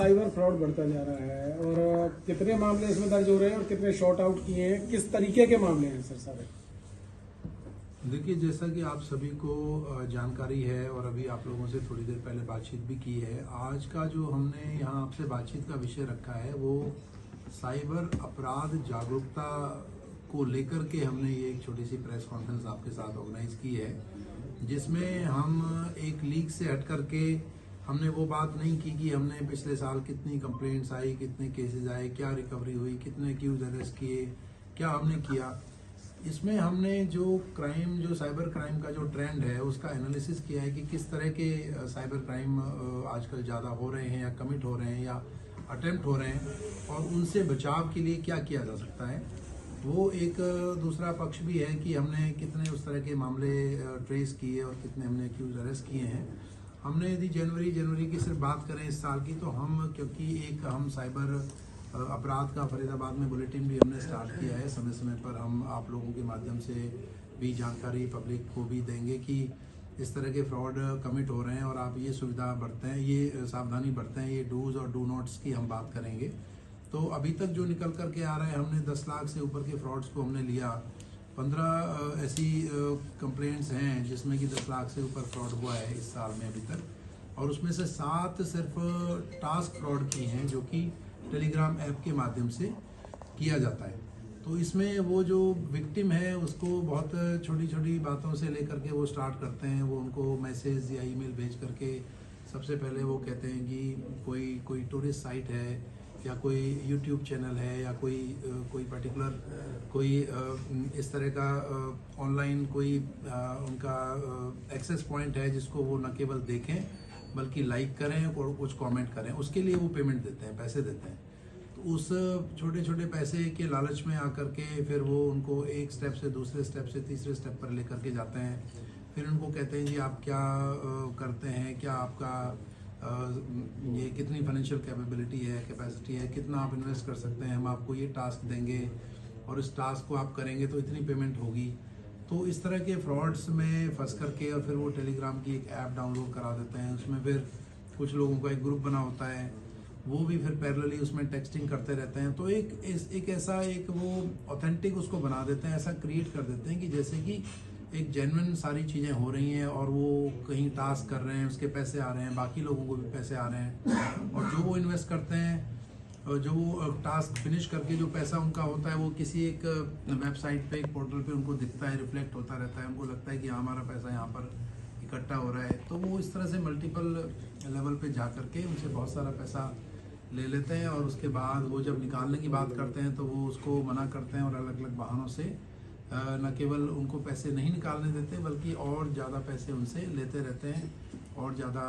Cyber fraud बढ़ता जा रहा है और कितने मामले इसमें दर्ज हो रहे हैं और कितने शॉर्ट आउट किए हैं, किस तरीके के मामले हैं सर सारे? देखिए, जैसा कि आप सभी को जानकारी है और अभी आप लोगों से थोड़ी देर पहले बातचीत भी की है, आज का जो हमने यहाँ आपसे बातचीत का विषय रखा है वो साइबर अपराध जागरूकता को लेकर के हमने ये एक छोटी सी प्रेस कॉन्फ्रेंस आपके साथ ऑर्गेनाइज की है, जिसमें हम एक लीक से हट करके हमने वो बात नहीं की कि हमने पिछले साल कितनी कंप्लेंट्स आई, कितने केसेस आए, क्या रिकवरी हुई, कितने एक्यूज अरेस्ट किए, क्या हमने किया। इसमें हमने जो क्राइम, जो साइबर क्राइम का जो ट्रेंड है उसका एनालिसिस किया है कि किस तरह के साइबर क्राइम आजकल ज़्यादा हो रहे हैं या कमिट हो रहे हैं या अटेम्प्ट हो रहे हैं और उनसे बचाव के लिए क्या किया जा सकता है। वो एक दूसरा पक्ष भी है कि हमने कितने उस तरह के मामले ट्रेस किए और कितने हमने एक्यूज अरेस्ट किए हैं। हमने यदि जनवरी की सिर्फ बात करें इस साल की, तो हम क्योंकि एक हम साइबर अपराध का फरीदाबाद में बुलेटिन भी हमने स्टार्ट किया है, समय समय पर हम आप लोगों के माध्यम से भी जानकारी पब्लिक को भी देंगे कि इस तरह के फ्रॉड कमिट हो रहे हैं और आप ये सुविधा बरतें, ये सावधानी बरतें, ये डूज और डू नॉट्स की हम बात करेंगे। तो अभी तक जो निकल कर के आ रहे हैं, हमने 10 लाख से ऊपर के फ्रॉड्स को हमने लिया। 15 ऐसी कंप्लेंट्स हैं जिसमें कि 10 लाख से ऊपर फ्रॉड हुआ है इस साल में अभी तक, और उसमें से 7 सिर्फ टास्क फ्रॉड की हैं जो कि टेलीग्राम ऐप के माध्यम से किया जाता है। तो इसमें वो जो विक्टिम है उसको बहुत छोटी छोटी बातों से लेकर के वो स्टार्ट करते हैं। वो उनको मैसेज या ईमेल भेज करके सबसे पहले वो कहते हैं कि कोई टूरिस्ट साइट है या कोई यूट्यूब चैनल है या कोई पर्टिकुलर कोई इस तरह का ऑनलाइन कोई उनका एक्सेस पॉइंट है जिसको वो न केवल देखें बल्कि लाइक करें और कुछ कमेंट करें, उसके लिए वो पेमेंट देते हैं, पैसे देते हैं। तो उस छोटे छोटे पैसे के लालच में आकर के फिर वो उनको एक स्टेप से दूसरे स्टेप से तीसरे स्टेप पर लेकर के जाते हैं। फिर उनको कहते हैं जी आप क्या करते हैं, क्या आपका ये कितनी फाइनेंशियल कैपेबिलिटी है, कैपेसिटी है, कितना आप इन्वेस्ट कर सकते हैं, हम आपको ये टास्क देंगे और इस टास्क को आप करेंगे तो इतनी पेमेंट होगी। तो इस तरह के फ्रॉड्स में फंस करके और फिर वो टेलीग्राम की एक ऐप डाउनलोड करा देते हैं। उसमें फिर कुछ लोगों का एक ग्रुप बना होता है, वो भी फिर पैरेलली उसमें टेक्सटिंग करते रहते हैं। तो एक ऐसा एक वो ऑथेंटिक उसको बना देते हैं, ऐसा क्रिएट कर देते हैं कि जैसे कि एक जेन्युइन सारी चीज़ें हो रही हैं और वो कहीं टास्क कर रहे हैं, उसके पैसे आ रहे हैं, बाकी लोगों को भी पैसे आ रहे हैं, और जो वो इन्वेस्ट करते हैं, जो वो टास्क फिनिश करके जो पैसा उनका होता है वो किसी एक वेबसाइट पे, एक पोर्टल पे उनको दिखता है, रिफ्लेक्ट होता रहता है। उनको लगता है कि हमारा पैसा यहाँ पर इकट्ठा हो रहा है। तो वो इस तरह से मल्टीपल लेवल पे जा करके उनसे बहुत सारा पैसा ले लेते हैं और उसके बाद वो जब निकालने की बात करते हैं तो वो उसको मना करते हैं और अलग अलग बहानों से न केवल उनको पैसे नहीं निकालने देते बल्कि और ज़्यादा पैसे उनसे लेते रहते हैं और ज़्यादा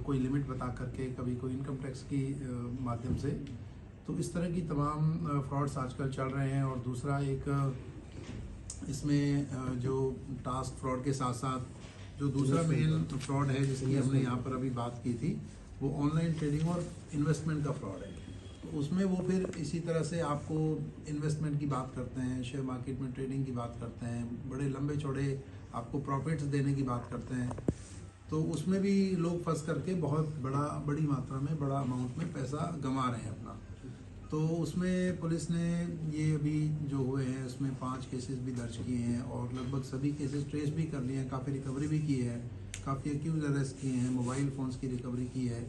कोई लिमिट बता करके, कभी कोई इनकम टैक्स की माध्यम से। तो इस तरह की तमाम फ्रॉड्स आजकल चल रहे हैं। और दूसरा एक इसमें जो टास्क फ्रॉड के साथ साथ जो दूसरा मेन फ्रॉड है जिसकी हमने यहाँ पर अभी बात की थी, वो ऑनलाइन ट्रेडिंग और इन्वेस्टमेंट का फ्रॉड है। तो उसमें वो फिर इसी तरह से आपको इन्वेस्टमेंट की बात करते हैं, शेयर मार्केट में ट्रेडिंग की बात करते हैं, बड़े लंबे चौड़े आपको प्रॉफिट्स देने की बात करते हैं। तो उसमें भी लोग फंस करके बहुत बड़ी मात्रा में, बड़ा अमाउंट में पैसा गंवा रहे हैं अपना। तो उसमें पुलिस ने ये अभी जो हुए हैं उसमें 5 केसेस भी दर्ज किए हैं और लगभग सभी केसेस ट्रेस भी कर लिए हैं, काफ़ी रिकवरी भी की है, काफ़ी एक्यूज अरेस्ट किए हैं, मोबाइल फ़ोन्स की रिकवरी की है।